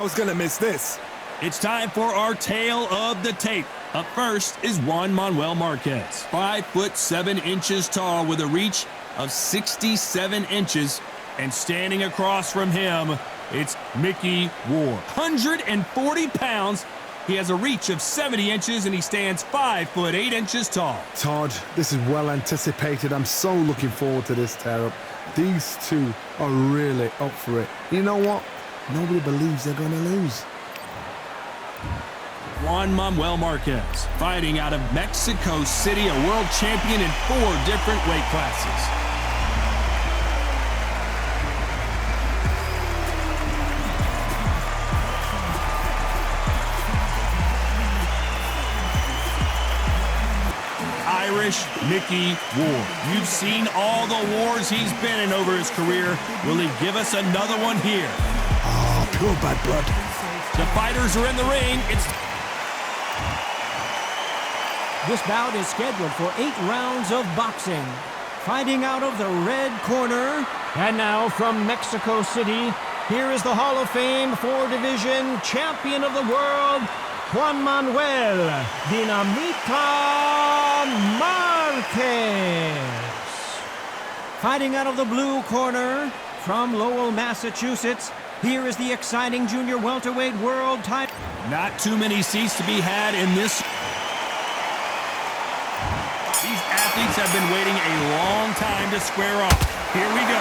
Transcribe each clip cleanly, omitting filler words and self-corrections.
I was gonna miss this. It's time for our tale of the tape. Up first is Juan Manuel Marquez, 5'7" tall with a reach of 67 inches. And standing across from him, it's Mickey Ward. 140 pounds. He has a reach of 70 inches and he stands 5'8" tall. Todd, this is well anticipated. I'm so looking forward to this tear-up. These two are really up for it. You know what? Nobody believes they're gonna lose. Juan Manuel Marquez, fighting out of Mexico City, a world champion in 4 different weight classes. Irish Mickey Ward. You've seen all the wars he's been in over his career. Will he give us another one here? Oh, pure bad blood. The fighters are in the ring. This bout is scheduled for 8 rounds of boxing. Fighting out of the red corner, and now from Mexico City, here is the Hall of Fame 4-division champion of the world, Juan Manuel Dinamita Marquez. Fighting out of the blue corner, from Lowell, Massachusetts, here is the exciting junior welterweight world title. Not too many seats to be had in this. These athletes have been waiting a long time to square off. Here we go.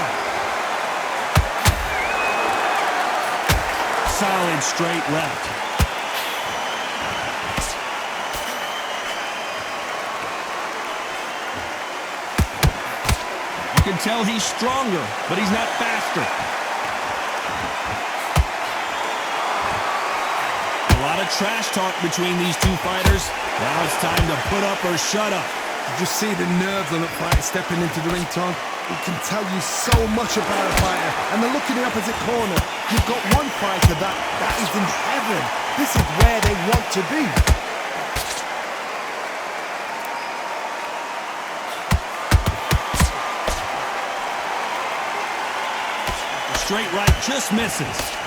Solid straight left. You can tell he's stronger, but he's not faster. A lot of trash talk between these two fighters. Now it's time to put up or shut up. Did you see the nerves on the fight stepping into the ring, Todd? It can tell you so much about a fighter. And then look in the opposite corner. You've got one fighter that is in heaven. This is where they want to be. The straight right just misses.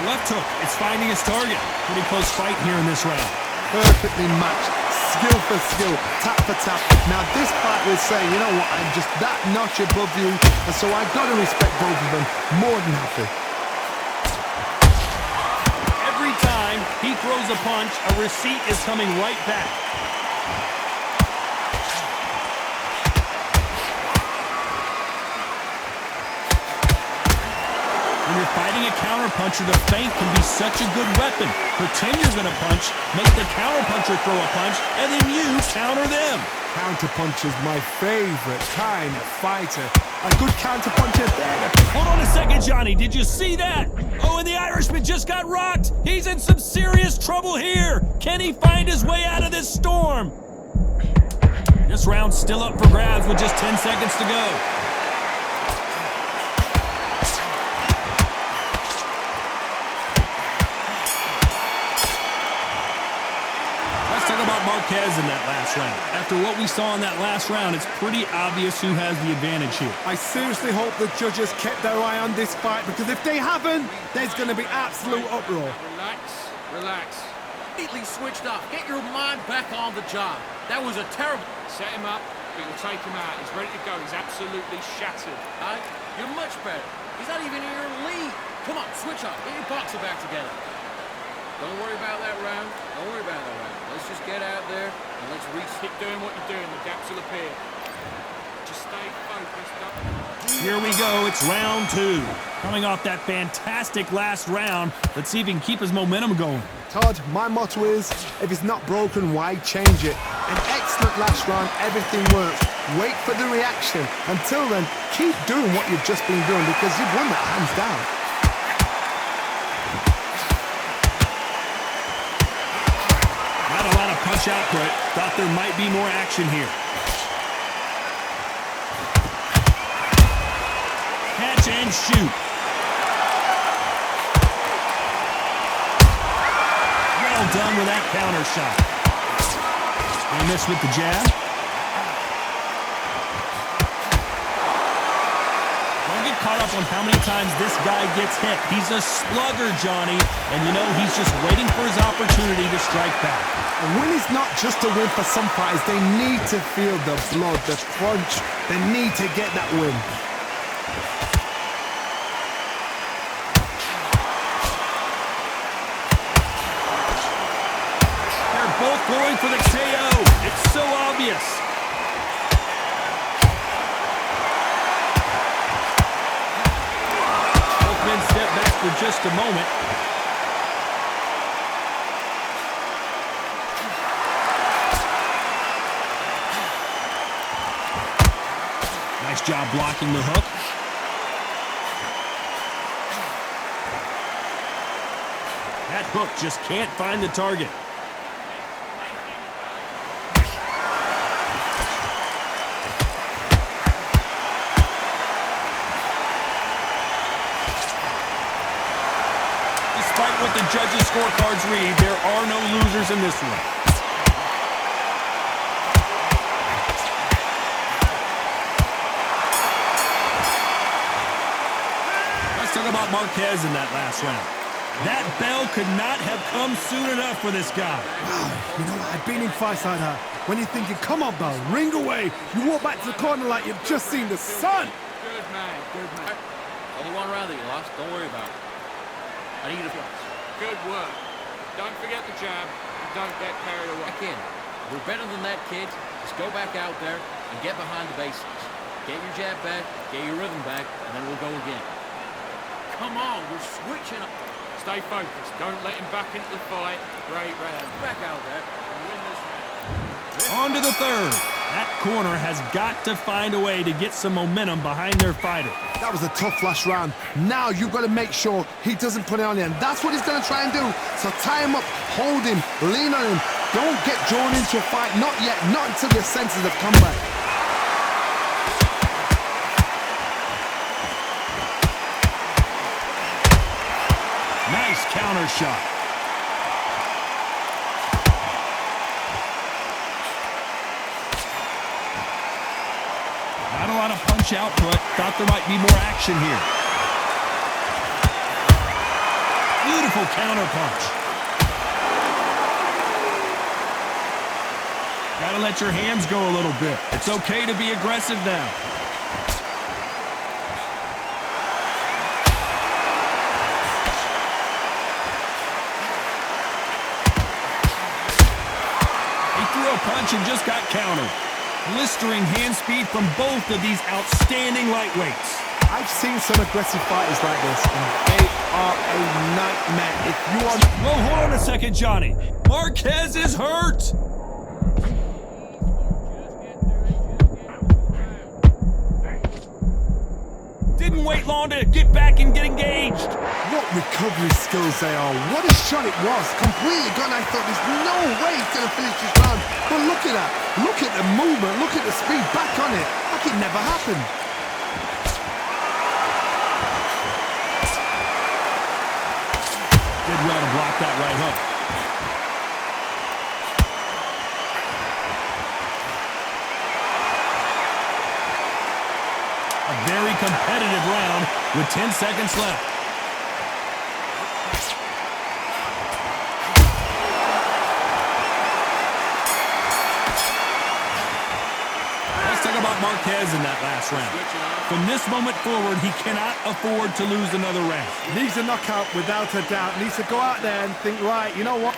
Left hook, it's finding its target. Pretty close fight here in this round. Perfectly matched, skill for skill, tap for tap. Now this fight will say, you know what, I'm just that notch above you, and so I've got to respect both of them more than happy. Every time he throws a punch, a receipt is coming right back. When you're fighting a counterpuncher, the feint can be such a good weapon. Pretend you're going to punch, make the counterpuncher throw a punch, and then you counter them. Counterpuncher's my favorite kind of fighter. A good counterpuncher there. Hold on a second, Johnny. Did you see that? Oh, and the Irishman just got rocked. He's in some serious trouble here. Can he find his way out of this storm? This round's still up for grabs with just 10 seconds to go. Marquez in that last round. After what we saw in that last round, it's pretty obvious who has the advantage here. I seriously hope the judges kept their eye on this fight, because if they haven't, there's going to be absolute uproar. Relax. Completely switched up. Get your mind back on the job. That was a terrible... Set him up, but you'll take him out. He's ready to go. He's absolutely shattered. Right? You're much better. He's not even in your league. Come on, switch up. Get your boxer back together. Don't worry about that round. Don't worry about that round. Let's just get out there and let's Keep doing what you're doing. The gaps will appear. Just stay focused. Here we go. It's round 2. Coming off that fantastic last round, let's see if he can keep his momentum going. Todd, my motto is, if it's not broken, why change it? An excellent last round, everything works. Wait for the reaction. Until then, keep doing what you've just been doing, because you've won that hands down. Not a lot of punch output. Thought there might be more action here. Catch and shoot. Well done with that counter shot. And miss with the jab. get caught up on how many times this guy gets hit. He's a slugger, Johnny, and you know he's just waiting for his opportunity to strike back. A win is not just a win for some fighters. They need to feel the blood, the crunch. They need to get that win. They're both going for the KO. It's so obvious. Both men step back for just a moment. Nice job blocking the hook. That hook just can't find the target. Despite what the judges' scorecards read, there are no losers in this one. Let's talk about Marquez in that last round. That bell could not have come soon enough for this guy. Wow, you know what? I've been in fights like that. When you're thinking, come on, Bell, ring away. You walk back to the corner like you've just seen the sun. Good man, good man. Only one round that you lost. Don't worry about it. I need you to focus. Good work. Don't forget the jab and don't get carried away. Back in. We're better than that, kid. Just go back out there and get behind the basics. Get your jab back, get your rhythm back, and then we'll go again. Come on, we're switching up. Stay focused. Don't let him back into the fight. Great round. Back out there and win this round. On to the third. That corner has got to find a way to get some momentum behind their fighter. That was a tough last round. Now you've got to make sure he doesn't put it on you. And that's what he's going to try and do. So tie him up, hold him, lean on him. Don't get drawn into a fight. Not yet. Not until your senses have come back. Nice counter shot. Not a lot of punch output. Thought there might be more action here. Beautiful counter punch. Gotta let your hands go a little bit. It's okay to be aggressive now. Punch and just got countered. Blistering hand speed from both of these outstanding lightweights. I've seen some aggressive fighters like this, and they are a nightmare. If you are... Well, hold on a second, Johnny. Marquez is hurt. Didn't wait long to get back and get engaged. What recovery skills they are. What a shot it was. Completely gone. I thought there's no way he's going to finish this round. But look at that. Look at the movement. Look at the speed. Back on it. Like it never happened. Did well to block that right hook. A very competitive round with 10 seconds left. Let's talk about Marquez in that last round. From this moment forward, he cannot afford to lose another round. Needs a knockout without a doubt. Needs to go out there and think, right, you know what?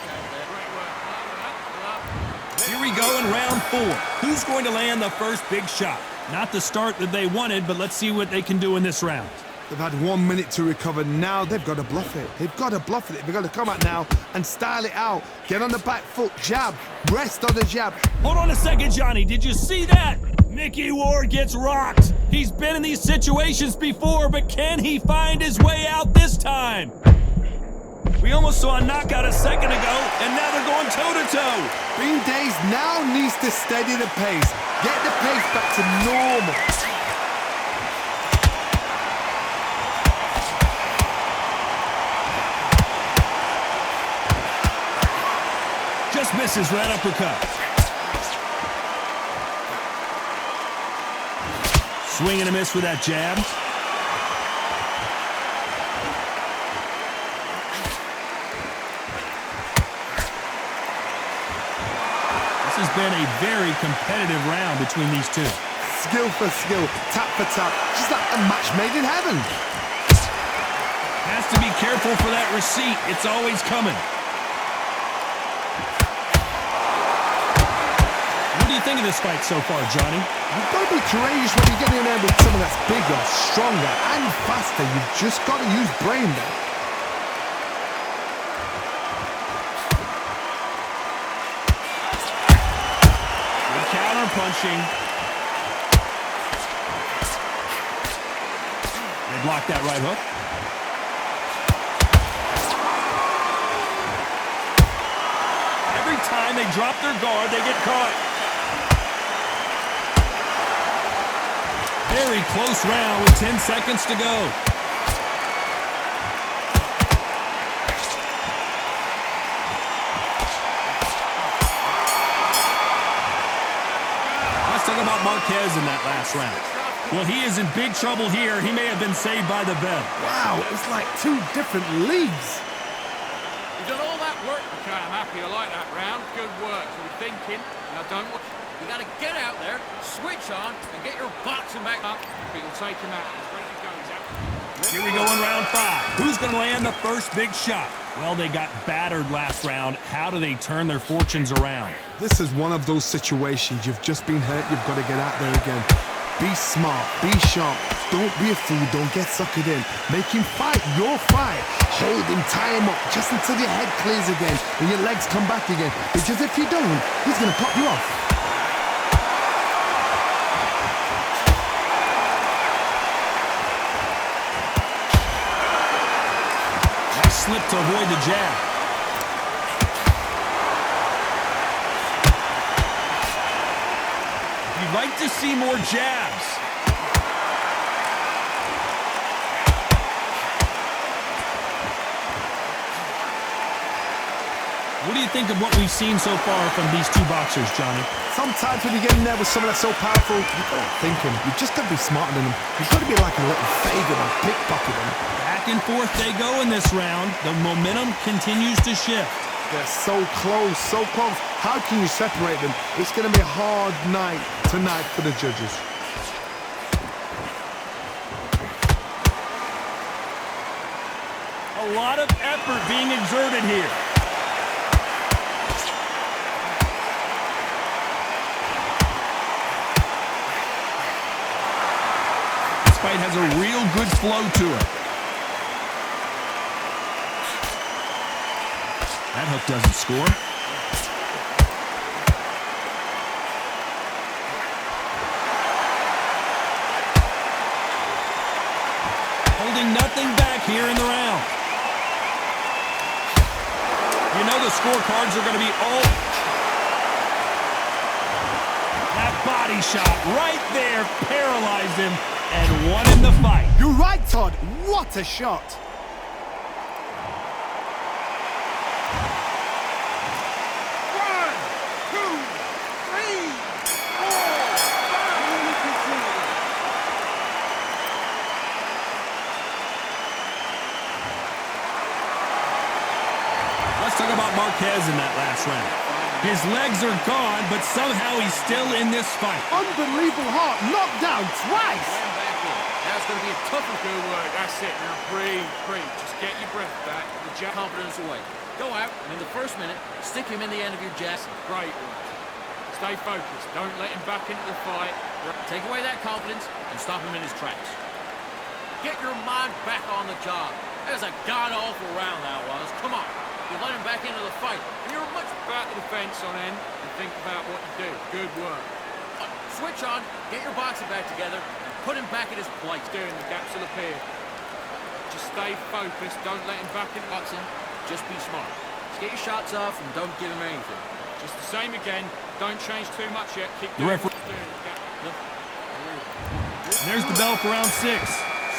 Here we go in round 4. Who's going to land the first big shot? Not the start that they wanted, but let's see what they can do in this round. They've had 1 minute to recover. Now they've got to bluff it. They've got to bluff it. They've got to come out now and style it out. Get on the back foot, jab, rest on the jab. Hold on a second, Johnny. Did you see that? Mickey Ward gets rocked. He's been in these situations before, but can he find his way out this time? We almost saw a knockout a second ago, and now they're going toe-to-toe. Bean Days now needs to steady the pace. Get the pace back to normal. Just misses right uppercut. Swing and a miss with that jab. has been a very competitive round between these two. Skill for skill, tap for tap, just like a match made in heaven. Has to be careful for that receipt. It's always coming. What do you think of this fight so far, Johnny? You've got to be courageous when you're getting in there with someone that's bigger, stronger, and faster. You've just got to use brain there. Good counter punching. They block that right hook. Every time they drop their guard, they get caught. Very close round with 10 seconds to go. Let's talk about Marquez in that last round. Well, he is in big trouble here. He may have been saved by the bell. Wow, it's like two different leagues. You've done all that work. Okay, I'm happy. I like that round. Good work. So we're thinking. Now don't watch. You got to get out there, switch on, and get your boxing back up. But you'll take him out. He's ready to go. He's out. Here we go in round 5. Who's going to land the first big shot? Well, they got battered last round. How do they turn their fortunes around? This is one of those situations. You've just been hurt. You've got to get out there again. Be smart. Be sharp. Don't be a fool. Don't get suckered in. Make him fight your fight. Hold him, tie him up, just until your head clears again and your legs come back again. Because if you don't, he's going to pop you off. Slip to avoid the jab. You'd like to see more jabs. What do you think of what we've seen so far from these two boxers, Johnny? Sometimes when you get in there with someone that's so powerful, you've got to think him. You've just got to be smarter than him. You've got to be like a little favor and pickpocket him. Back and forth they go in this round. The momentum continues to shift. They're so close, so close. How can you separate them? It's going to be a hard night tonight for the judges. A lot of effort being exerted here. This fight has a real good flow to it. That hook doesn't score. Holding nothing back here in the round. You know the scorecards are going to be all... That body shot right there paralyzed him and won him the fight. You're right, Todd. What a shot. Let's talk about Marquez in that last round. His legs are gone, but somehow he's still in this fight. Unbelievable heart. Knocked down twice. Back in. Now it's going to be a tough one. Good work. That's it. Now breathe, breathe. Just get your breath back. The jab. Confidence away. Go out, and in the first minute, stick him in the end of your chest. Great work. Stay focused. Don't let him back into the fight. Take away that confidence and stop him in his tracks. Get your mind back on the job. That was a god-awful round that was. Come on. You let him back into the fight, and you're much Back to the fence on end and think about what you do. Good work. Switch on, get your boxing back together, and put him back in his place. Doing the gaps will appear. Just stay focused. Don't let him back into Boxing, just be smart. Just get your shots off and don't give him anything. Just the same again. Don't change too much yet. Keep The doing referee- what you're doing. There's the bell for round 6.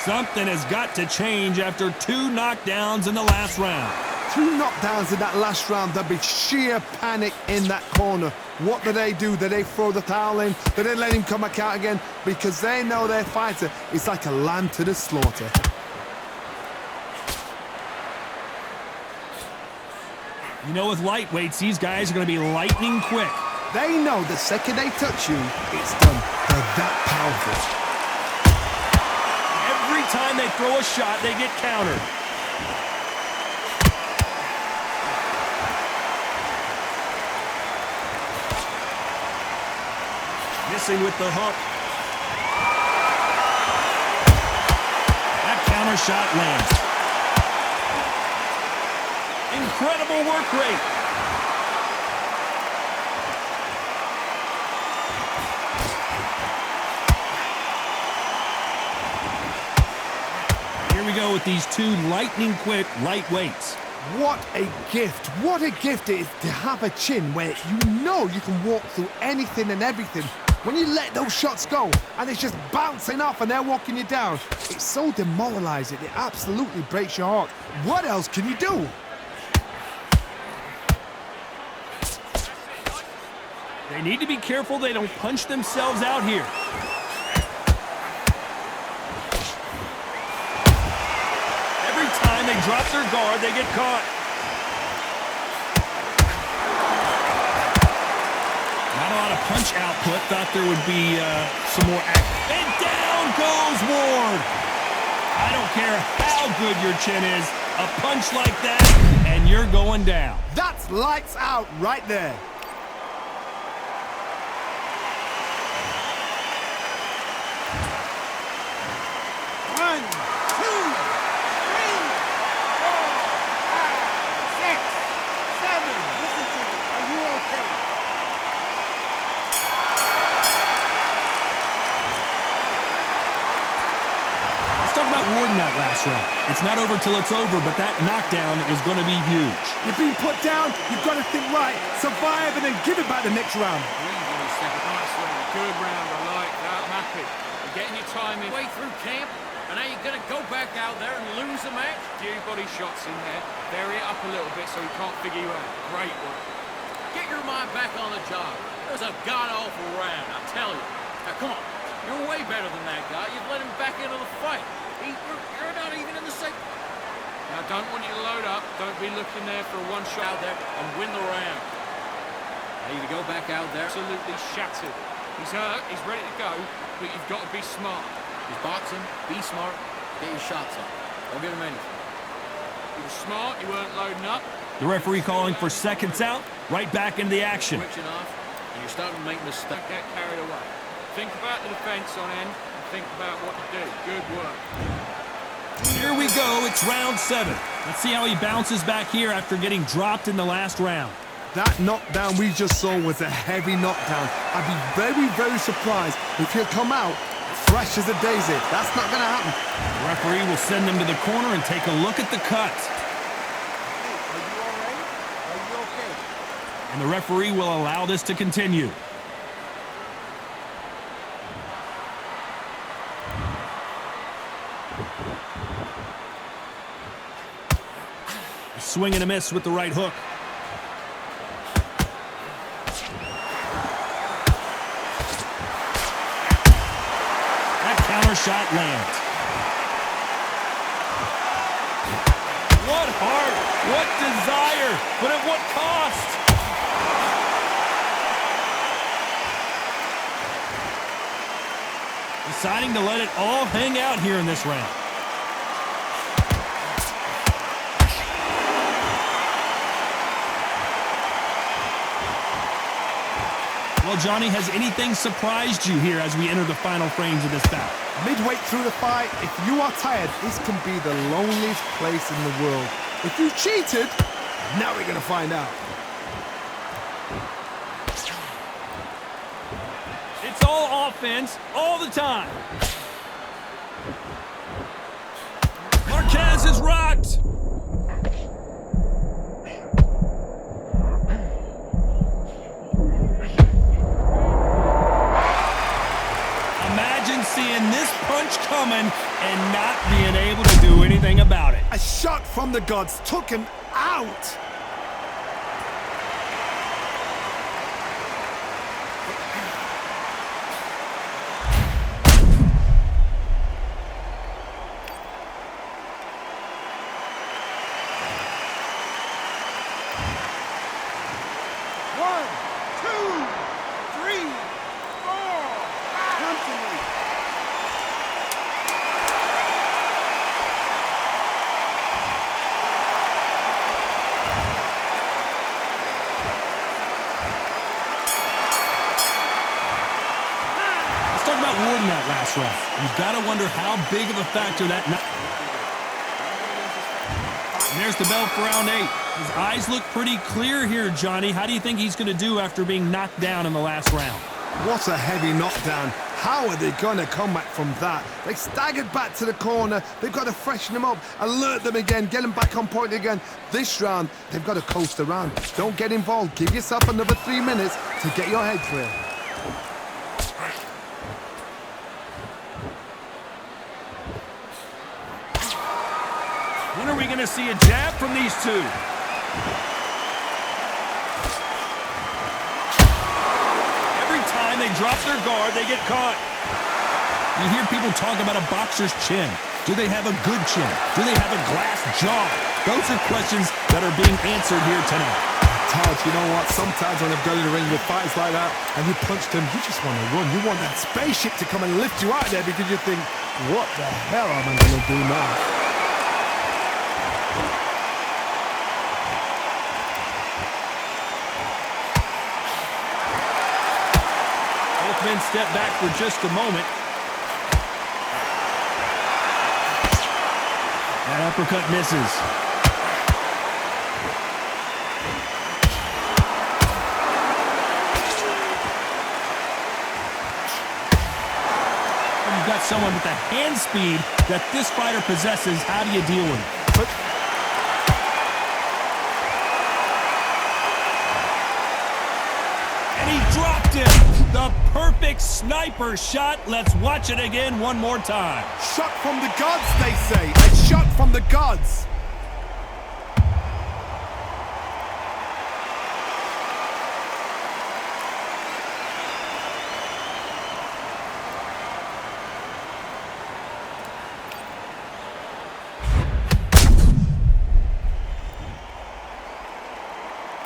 Something has got to change after 2 knockdowns in the last round. 2 knockdowns in that last round. There'll be sheer panic in that corner. What do? Do they throw the towel in? Do they let him come back out again? Because they know their fighter is like a lamb to the slaughter. You know, with lightweights, these guys are going to be lightning quick. They know the second they touch you, it's done. They're that powerful. Every time they throw a shot, they get countered. Missing with the hook. That counter shot lands. Incredible work rate. Here we go with these two lightning-quick lightweights. What a gift. What a gift it is to have a chin where you know you can walk through anything and everything. When you let those shots go and it's just bouncing off and they're walking you down, it's so demoralizing. It absolutely breaks your heart. What else can you do? They need to be careful they don't punch themselves out here. Every time they drop their guard, they get caught. Not a lot of punch output. Thought there would be some more action. And down goes Ward. I don't care how good your chin is. A punch like that, and you're going down. That's lights out right there. Ward in that last round. It's not over till it's over, but that knockdown is going to be huge. You've been put down, you've got to think right, survive, and then give it back the next round. Good round, I like that. I'm happy. You're getting your time in. Way through camp, and now you're going to go back out there and lose the match? Few body shots in there. Vary it up a little bit so he can't figure you out. Great work. Get your mind back on the job. It was a god-awful round, I tell you. Now, come on. You're way better than that guy. You've let him back into the fight. You're not even in the same... Now, don't want you to load up. Don't be looking there for a one-shot out there and win the round. Now you go back out there. Absolutely shattered. He's hurt. He's ready to go, but you've got to be smart. He's boxing. Be smart. Get your shots up. Don't give him anything. You were smart. You weren't loading up. The referee calling for seconds out. Right back into the action. Switching off, and you're starting to make mistakes. Don't get carried away. Think about the defense on end. Think about what to do. Good work. Here we go. It's round 7. Let's see how he bounces back here after getting dropped in the last round. That knockdown we just saw was a heavy knockdown. I'd be very, very surprised if he'll come out fresh as a daisy. That's not going to happen. The referee will send him to the corner and take a look at the cuts. Are you all right? Are you okay? And the referee will allow this to continue. Swing and a miss with the right hook. That counter shot lands. What heart, what desire, but at what cost? Deciding to let it all hang out here in this round. Well, Johnny, has anything surprised you here as we enter the final frames of this bout? Midway through the fight, if you are tired, this can be the loneliest place in the world. If you cheated, now we're going to find out. It's all offense, all the time. Marquez is rocked. Imagine seeing this punch coming and not being able to do anything about it. A shot from the gods took him out. One, two. round. You've got to wonder how big of a factor that... And there's the bell for round 8. His eyes look pretty clear here, Johnny. How do you think he's going to do after being knocked down in the last round? What a heavy knockdown. How are they going to come back from that? They staggered back to the corner. They've got to freshen them up, alert them again, get them back on point again. This round, they've got to coast around. Don't get involved. Give yourself another 3 minutes to get your head clear. When are we going to see a jab from these two? Every time they drop their guard, they get caught. You hear people talk about a boxer's chin. Do they have a good chin? Do they have a glass jaw? Those are questions that are being answered here tonight. Todd, you know what? Sometimes when I've gone in the ring with fights like that and you punch them, you just want to run. You want that spaceship to come and lift you out there because you think, what the hell am I going to do now? Both men step back for just a moment. That uppercut misses. You've got someone with the hand speed that this fighter possesses. How do you deal with it? And he dropped him. The perfect sniper shot. Let's watch it again one more time. Shot from the gods, they say. A shot from the gods.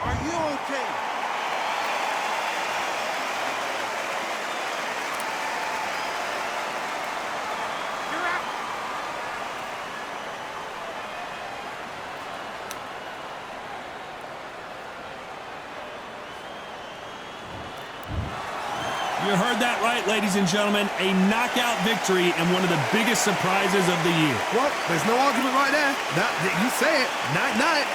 Are you okay? You're out. You heard that right, ladies and gentlemen. A knockout victory and one of the biggest surprises of the year. Well, there's no argument right there. You say it. Night-night.